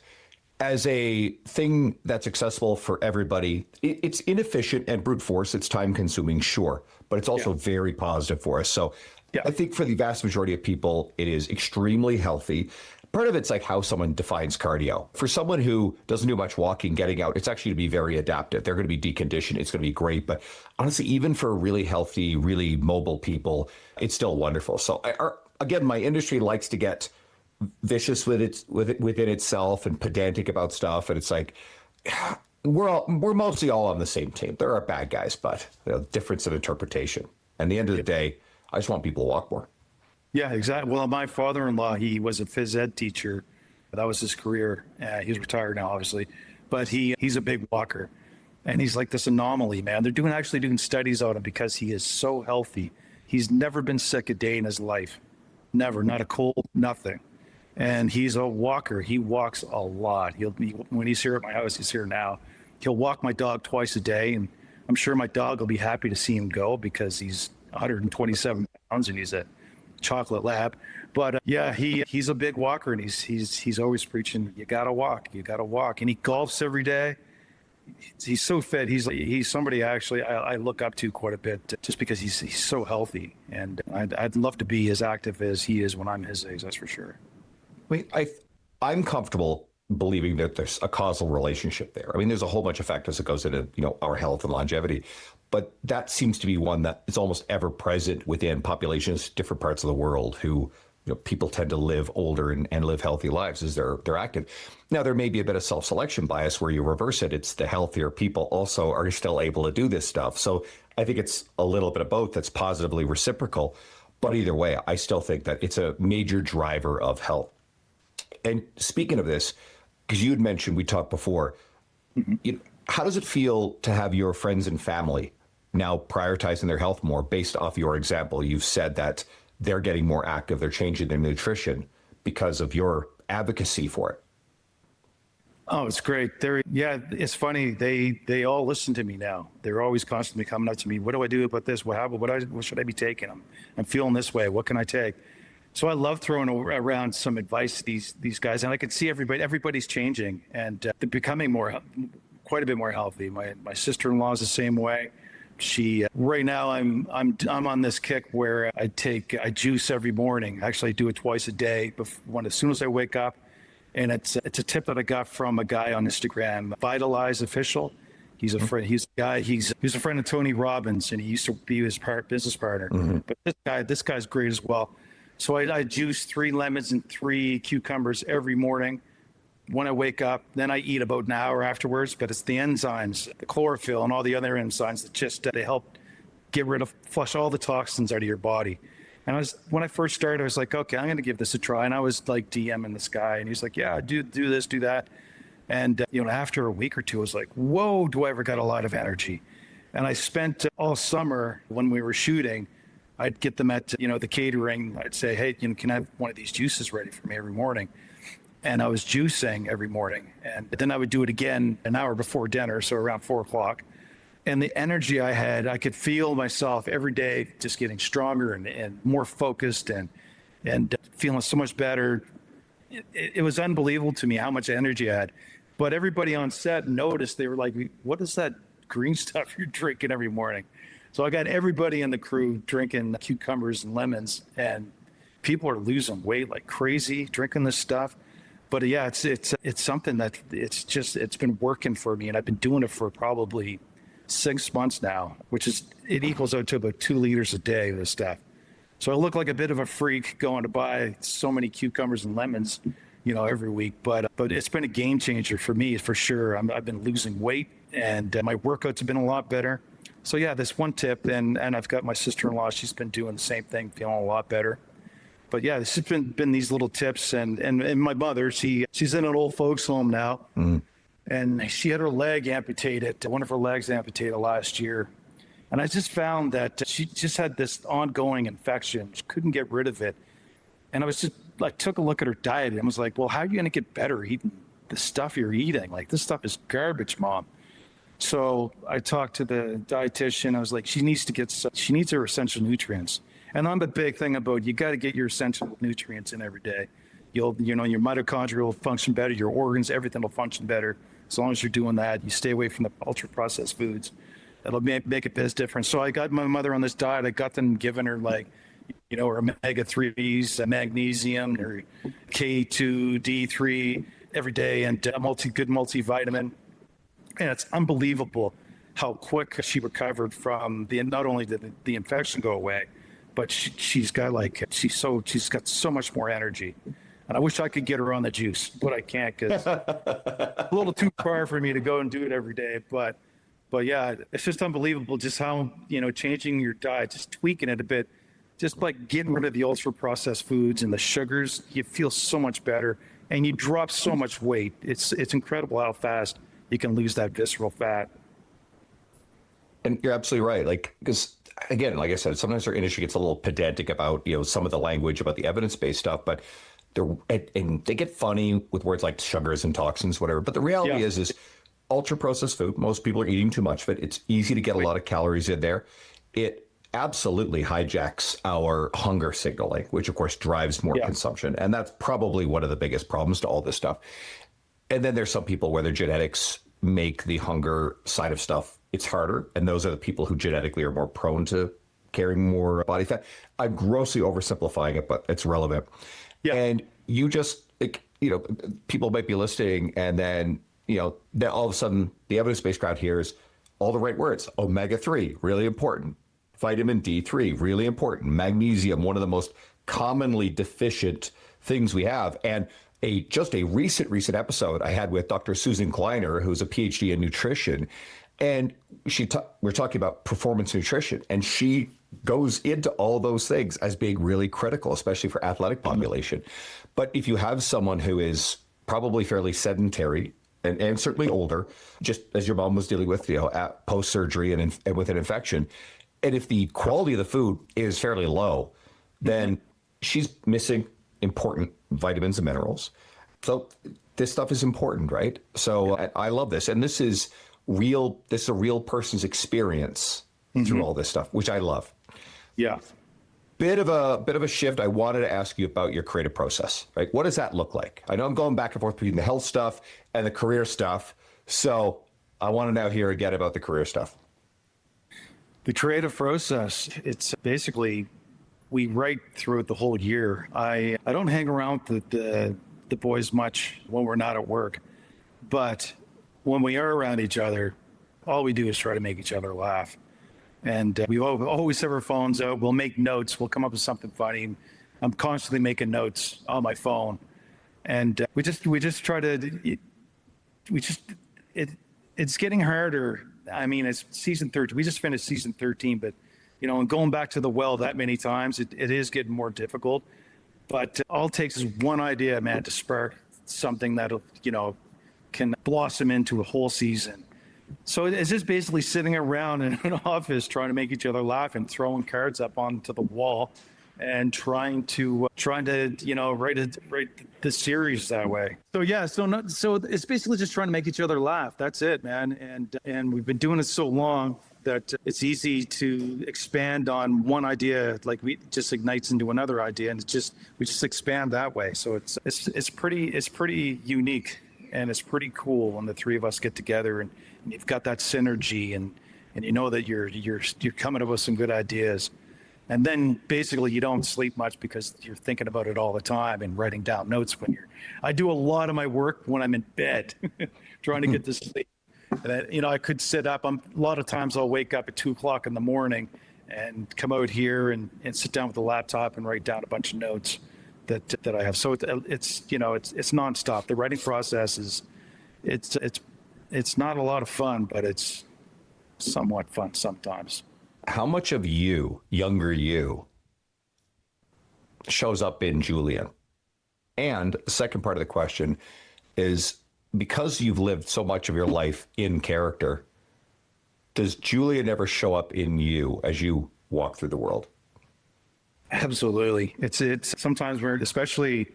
as a thing that's accessible for everybody, it's inefficient and brute force. It's time consuming, sure, but it's also very positive for us. So I think for the vast majority of people, it is extremely healthy. Part of it's like how someone defines cardio. For someone who doesn't do much walking, getting out, it's actually to be very adaptive. They're going to be deconditioned. It's going to be great. But honestly, even for really healthy, really mobile people, it's still wonderful. So again, my industry likes to get vicious within itself and pedantic about stuff. And it's like, we're mostly all on the same team. There are bad guys, but difference of interpretation. And at the end of the day, I just want people to walk more. Yeah, exactly. Well, my father-in-law, he was a phys ed teacher. That was his career. He's retired now, obviously, but he's a big walker, and he's like this anomaly, man. They're actually doing studies on him because he is so healthy. He's never been sick a day in his life, never, not a cold, nothing. And he's a walker. He walks a lot. When he's here at my house, he's here now. He'll walk my dog twice a day, and I'm sure my dog will be happy to see him go because he's 127 pounds and he's a chocolate lab. But he's a big walker, and he's always preaching, you gotta walk, and he golfs every day. He's so fit. He's somebody actually I look up to quite a bit, just because he's so healthy, and I'd love to be as active as he is when I'm his age, that's for sure. I'm comfortable believing that there's a causal relationship there. I mean, there's a whole bunch of factors that goes into, our health and longevity, but that seems to be one that is almost ever present within populations, different parts of the world, who, people tend to live older and live healthy lives as they're active. Now, there may be a bit of self-selection bias where you reverse it. It's the healthier people also are still able to do this stuff. So I think it's a little bit of both that's positively reciprocal. But either way, I still think that it's a major driver of health. And speaking of this, because you had mentioned, we talked before, how does it feel to have your friends and family now prioritizing their health more based off your example? You've said that they're getting more active, they're changing their nutrition because of your advocacy for it. Oh, it's great. It's funny. They all listen to me now. They're always constantly coming up to me. What do I do about this? What should I be taking? I'm feeling this way. What can I take? So I love throwing around some advice to these guys, and I can see everybody's changing, and they're becoming quite a bit more healthy. My sister-in-law is the same way. She right now I'm on this kick where I juice every morning. Actually, I do it twice a day. As soon as I wake up, and it's a tip that I got from a guy on Instagram, Vitalize Official. He's a friend. He's a guy. He's a friend of Tony Robbins, and he used to be his business partner. But this guy's great as well. So I juice 3 lemons and 3 cucumbers every morning when I wake up. Then I eat about an hour afterwards. But it's the enzymes, the chlorophyll, and all the other enzymes that they help flush all the toxins out of your body. And when I first started, I was like, okay, I'm going to give this a try. And I was like DMing this guy, and he's like, yeah, do this, do that. And after a week or two, I was like, whoa, do I ever got a lot of energy? And I spent all summer when we were shooting. I'd get them at, the catering. I'd say, hey, can I have one of these juices ready for me every morning? And I was juicing every morning. And then I would do it again an hour before dinner, so around 4 o'clock. And the energy I had, I could feel myself every day just getting stronger and more focused and feeling so much better. It was unbelievable to me how much energy I had. But everybody on set noticed. They were like, what is that green stuff you're drinking every morning? So I got everybody in the crew drinking cucumbers and lemons, and people are losing weight like crazy drinking this stuff. But yeah, it's something that it's been working for me, and I've been doing it for probably 6 months now, it equals out to about 2 liters a day of this stuff. So I look like a bit of a freak going to buy so many cucumbers and lemons, every week. But it's been a game changer for me, for sure. I've been losing weight, and my workouts have been a lot better. So yeah, this one tip, and I've got my sister-in-law. She's been doing the same thing, feeling a lot better. But yeah, this has been these little tips, and my mother, she's in an old folks home now, and she had her leg amputated, one of her legs amputated last year, And I just found that she just had this ongoing infection. She couldn't get rid of it. And I was just like, took a look at her diet and was like, well, how are you going to get better eating the stuff you're eating? Like, this stuff is garbage, Mom. So I talked to the dietitian. I was like, she needs her essential nutrients. And I'm a big thing about, you got to get your essential nutrients in every day. Your mitochondria will function better, your organs, everything will function better. As long as you're doing that, you stay away from the ultra processed foods. That'll make a big difference. So I got my mother on this diet. I got them giving her like, her omega-3s, magnesium, or K2, D3 every day, and good multivitamin. And it's unbelievable how quick she recovered from not only did the infection go away, but she's got so much more energy. And I wish I could get her on the juice, but I can't because a little too far for me to go and do it every day. But yeah, it's just unbelievable just how, changing your diet, just tweaking it a bit, just like getting rid of the ultra processed foods and the sugars, you feel so much better and you drop so much weight. It's incredible how fast you can lose that visceral fat. And you're absolutely right. Like, because again, like I said, sometimes our industry gets a little pedantic about, some of the language about the evidence-based stuff, but they get funny with words like sugars and toxins, whatever. But the reality is ultra processed food, most people are eating too much of it. It's easy to get a lot of calories in there. It absolutely hijacks our hunger signaling, which of course drives more consumption. And that's probably one of the biggest problems to all this stuff. And then there's some people where their genetics make the hunger side of stuff, it's harder. And those are the people who genetically are more prone to carrying more body fat. I'm grossly oversimplifying it, but it's relevant. Yeah. And you just, people might be listening and then, then all of a sudden the evidence-based crowd hears all the right words. Omega-3, really important. Vitamin D3, really important. Magnesium, one of the most commonly deficient things we have. And just a recent episode I had with Dr. Susan Kleiner, who's a PhD in nutrition. And we're talking about performance nutrition. And she goes into all those things as being really critical, especially for athletic population. But if you have someone who is probably fairly sedentary and certainly older, just as your mom was dealing with, post-surgery and with an infection, and if the quality of the food is fairly low, then she's missing important vitamins and minerals. So this stuff is important, right? So I love this. And this is a real person's experience through all this stuff, which I love. Yeah. Bit of a shift. I wanted to ask you about your creative process, right? What does that look like? I know I'm going back and forth between the health stuff and the career stuff. So I want to now hear again about the career stuff. The creative process, it's basically, we write through it the whole year. I don't hang around the boys much when we're not at work, but when we are around each other, all we do is try to make each other laugh. And we always have our phones out. We'll make notes. We'll come up with something funny. I'm constantly making notes on my phone, and we just try to. It's getting harder. I mean, it's season 13. We just finished season 13, but and going back to the well that many times, it is getting more difficult. But all it takes is one idea, man, to spark something that'll can blossom into a whole season. So it's just basically sitting around in an office trying to make each other laugh and throwing cards up onto the wall and trying to write the series that way. So yeah, so it's basically just trying to make each other laugh. That's it, man. And we've been doing it so long that it's easy to expand on one idea, like it just ignites into another idea, and we just expand that way. So it's pretty unique, and it's pretty cool when the three of us get together and you've got that synergy, and that you're coming up with some good ideas. And then basically you don't sleep much because you're thinking about it all the time and writing down notes I do a lot of my work when I'm in bed, trying to get to sleep. And I could sit up. A lot of times I'll wake up at 2:00 in the morning and come out here and sit down with the laptop and write down a bunch of notes that I have. So it's nonstop. The writing process it's not a lot of fun, but it's somewhat fun sometimes. How much of you, younger you, shows up in Julien? And the second part of the question is, because you've lived so much of your life in character, Does Julien ever show up in you as you walk through the world? Absolutely. It's sometimes we're, especially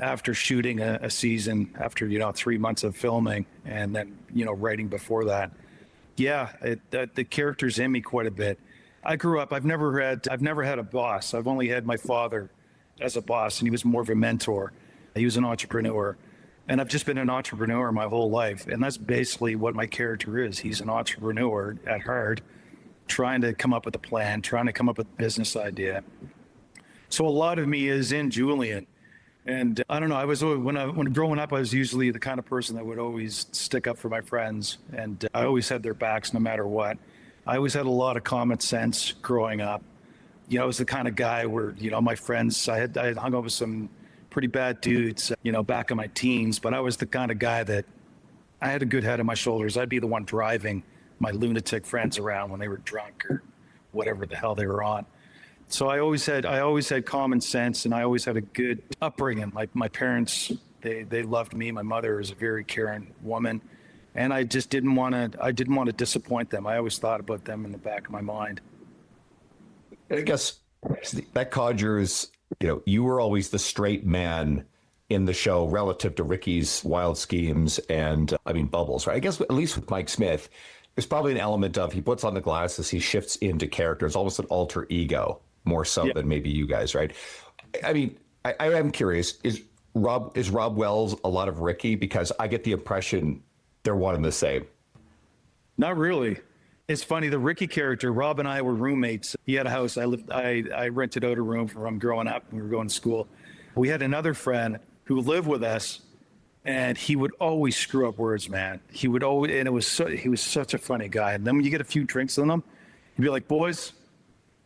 after shooting a season, after, 3 months of filming and then, writing before that. Yeah, the character's in me quite a bit. I grew up, I've never had a boss. I've only had my father as a boss, and he was more of a mentor. He was an entrepreneur. And I've just been an entrepreneur my whole life. And that's basically what my character is. He's an entrepreneur at heart, trying to come up with a plan, trying to come up with a business idea. So a lot of me is in Julien. And I don't know, I was always, when growing up, I was usually the kind of person that would always stick up for my friends. And I always had their backs no matter what. I always had a lot of common sense growing up. I was the kind of guy where, my friends, I hung out with some pretty bad dudes, back in my teens, but I was the kind of guy that I had a good head on my shoulders. I'd be the one driving my lunatic friends around when they were drunk or whatever the hell they were on. So I always had common sense, and I always had a good upbringing. My parents, they loved me. My mother was a very caring woman, and I just didn't want to disappoint them. I always thought about them in the back of my mind. I guess that conjures, you were always the straight man in the show relative to Ricky's wild schemes and, bubbles, right? I guess at least with Mike Smith, there's probably an element of he puts on the glasses, he shifts into characters, almost an alter ego, more so than maybe you guys, right? I am curious, is Rob Wells a lot of Ricky? Because I get the impression they're one and the same. Not really. It's funny, the Ricky character, Rob and I were roommates. He had a house. I rented out a room from him growing up when we were going to school. We had another friend who lived with us, and he would always screw up words, man. He was such a funny guy. And then when you get a few drinks on him, he'd be like, "Boys,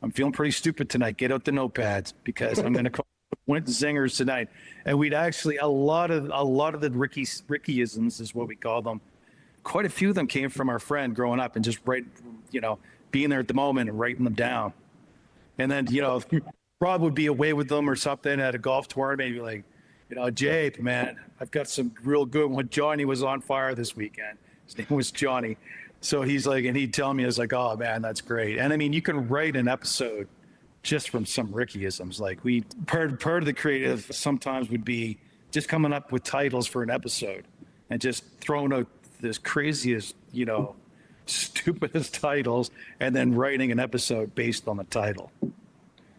I'm feeling pretty stupid tonight. Get out the notepads because I'm going to call Went Zingers tonight." And we'd actually, a lot of the Rickyisms is what we call them. Quite a few of them came from our friend growing up and just being there at the moment and writing them down. And then, Rob would be away with them or something at a golf tournament. He'd be like, "Jay, man, I've got some real good one. Johnny was on fire this weekend." His name was Johnny. So he's like, and he'd tell me, I was like, "Oh man, that's great." And you can write an episode just from some Rickyisms. Like part of the creative sometimes would be just coming up with titles for an episode and just throwing out this craziest, stupidest titles and then writing an episode based on the title.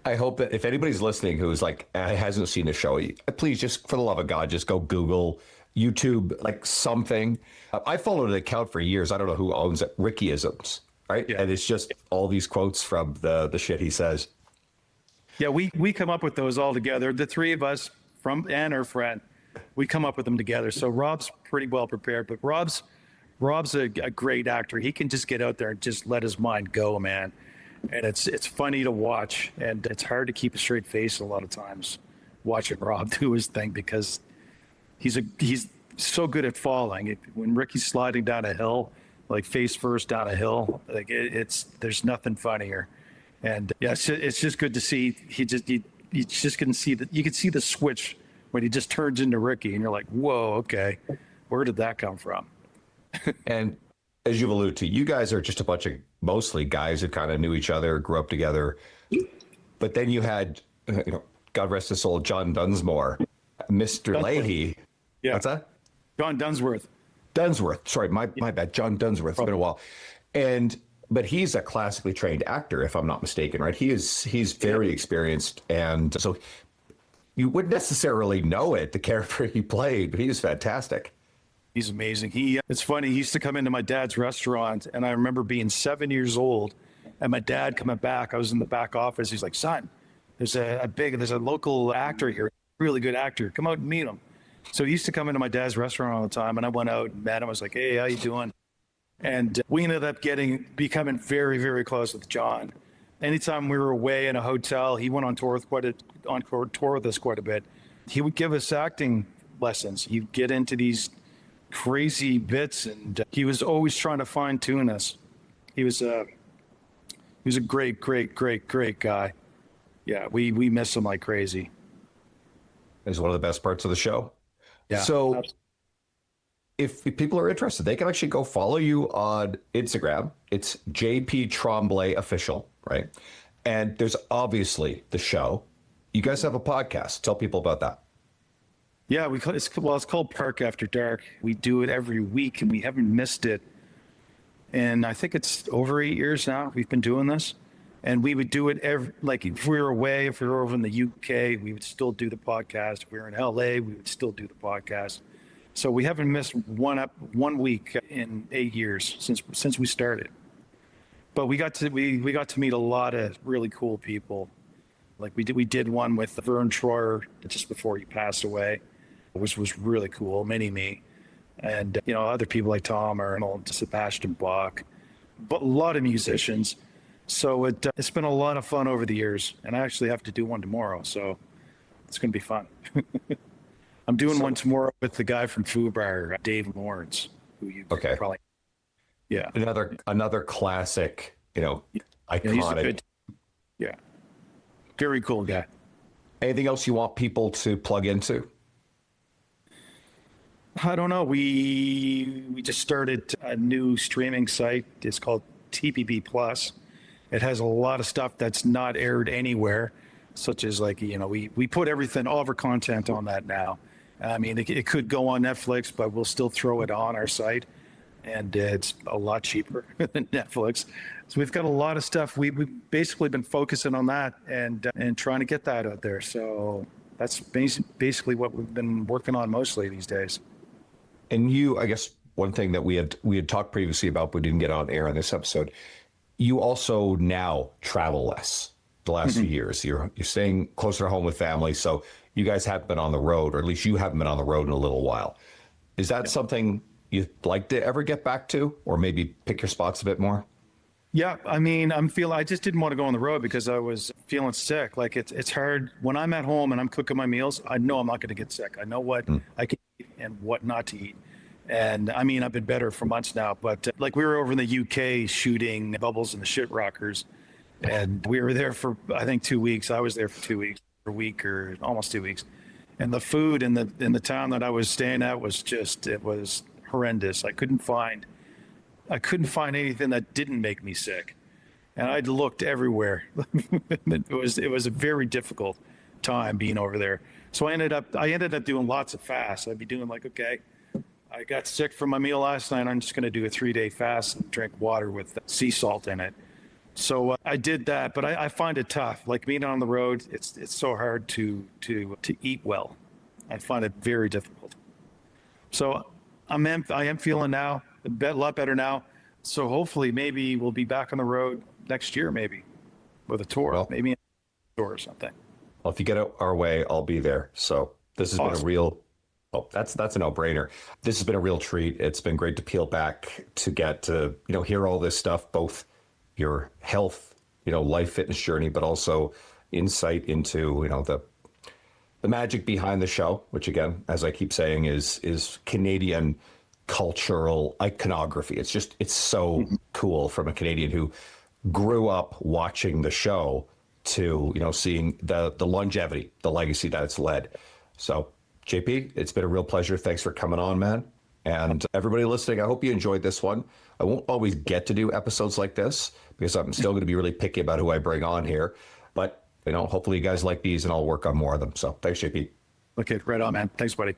I hope that if anybody's listening who's like, hasn't seen the show, please just, for the love of God, just go Google, YouTube, like something. I followed an account for years. I don't know who owns it. Rickyisms, right? Yeah. And it's just all these quotes from the shit he says. Yeah, we come up with those all together. The three of us and our friend, we come up with them together. So Rob's pretty well prepared, but Rob's a great actor. He can just get out there and just let his mind go, man. And it's funny to watch, and it's hard to keep a straight face a lot of times watching Rob do his thing because he's so good at falling. When Ricky's sliding down a hill, like face first down a hill, like there's nothing funnier. And yeah, it's just good to see. You just can see that. You can see the switch when he just turns into Ricky, and you're like, whoa, okay, where did that come from? And as you've alluded to, you guys are just a bunch of mostly guys who kind of knew each other, grew up together. But then you had, God rest his soul, John Dunsmore, Mr. Leahy. Yeah. What's that? John Dunsworth. Dunsworth. Sorry, my bad. John Dunsworth. It's been a while. But he's a classically trained actor, if I'm not mistaken, right? He's very experienced. And so you wouldn't necessarily know it, the character he played, but he was fantastic. He's amazing. It's funny. He used to come into my dad's restaurant, and I remember being 7 years old, and my dad coming back. I was in the back office. He's like, "Son, there's a local actor here, really good actor. Come out and meet him." So he used to come into my dad's restaurant all the time, and I went out and met him. I was like, "Hey, how you doing?" And we ended up becoming very, very close with John. Anytime we were away in a hotel, he went on tour with us quite a bit. He would give us acting lessons. He'd get into these crazy bits, and he was always trying to fine tune us. He was a great guy. Yeah, we miss him like crazy. It's one of the best parts of the show. Yeah. So absolutely. if people are interested, they can actually go follow you on Instagram. It's JP Tremblay Official, right? And there's obviously the show. You guys have a podcast. Tell people about that. Yeah, it's called Park After Dark. We do it every week, and we haven't missed it. And I think it's over 8 years now we've been doing this. And we would do it if we were away, if we were over in the UK, we would still do the podcast. If we were in LA, we would still do the podcast. So we haven't missed one week in 8 years since we started. But we got to meet a lot of really cool people. Like we did one with Vern Troyer just before he passed away, which was really cool, mini-me. And, other people like Tom Arnold, Sebastian Bach, but a lot of musicians. So it's been a lot of fun over the years. And I actually have to do one tomorrow, so it's going to be fun. I'm doing one tomorrow with the guy from Fubar, Dave Lawrence, who you probably, yeah. Another classic, iconic. Yeah. Very cool guy. Anything else you want people to plug into? I don't know. We just started a new streaming site. It's called TPB Plus. It has a lot of stuff that's not aired anywhere, such as we put all of our content on that now. I mean, it could go on Netflix, but we'll still throw it on our site, and it's a lot cheaper than Netflix. So we've got a lot of stuff. We've basically been focusing on that and trying to get that out there. So that's basically what we've been working on mostly these days. And I guess one thing that we had talked previously about, but didn't get on air on this episode, you also now travel less the last few years. You're staying closer to home with family. So you guys haven't been on the road, or at least you haven't been on the road in a little while. Is that something you'd like to ever get back to, or maybe pick your spots a bit more? Yeah, I mean, I just didn't want to go on the road because I was feeling sick. Like it's hard when I'm at home and I'm cooking my meals. I know I'm not going to get sick. I know what I can eat and what not to eat. And I mean, I've been better for months now, but we were over in the UK shooting Bubbles and the Shit Rockers, and we were there for, I think, 2 weeks. I was there for 2 weeks, a week or almost 2 weeks. And the food in the town that I was staying at was it was horrendous. I couldn't find anything that didn't make me sick. And I'd looked everywhere. It was a very difficult time being over there. So I ended up doing lots of fasts. I'd be doing okay, I got sick from my meal last night. I'm just going to do a 3-day fast and drink water with sea salt in it. So I did that, but I find it tough. Like being on the road, it's so hard to eat well. I find it very difficult. So I am feeling now a lot better now. So hopefully maybe we'll be back on the road next year, maybe with a tour, maybe a tour or something. Well, if you get our way, I'll be there. So this has been a real. Oh, that's a no-brainer. This has been a real treat. It's been great to peel back to get to, hear all this stuff, both your health, life fitness journey, but also insight into, the magic behind the show, which again, as I keep saying, is Canadian cultural iconography. It's so cool from a Canadian who grew up watching the show to, seeing the longevity, the legacy that it's led. So JP, it's been a real pleasure. Thanks for coming on, man. And everybody listening, I hope you enjoyed this one. I won't always get to do episodes like this because I'm still going to be really picky about who I bring on here. But, hopefully you guys like these and I'll work on more of them. So thanks, JP. Okay, right on, man. Thanks, buddy.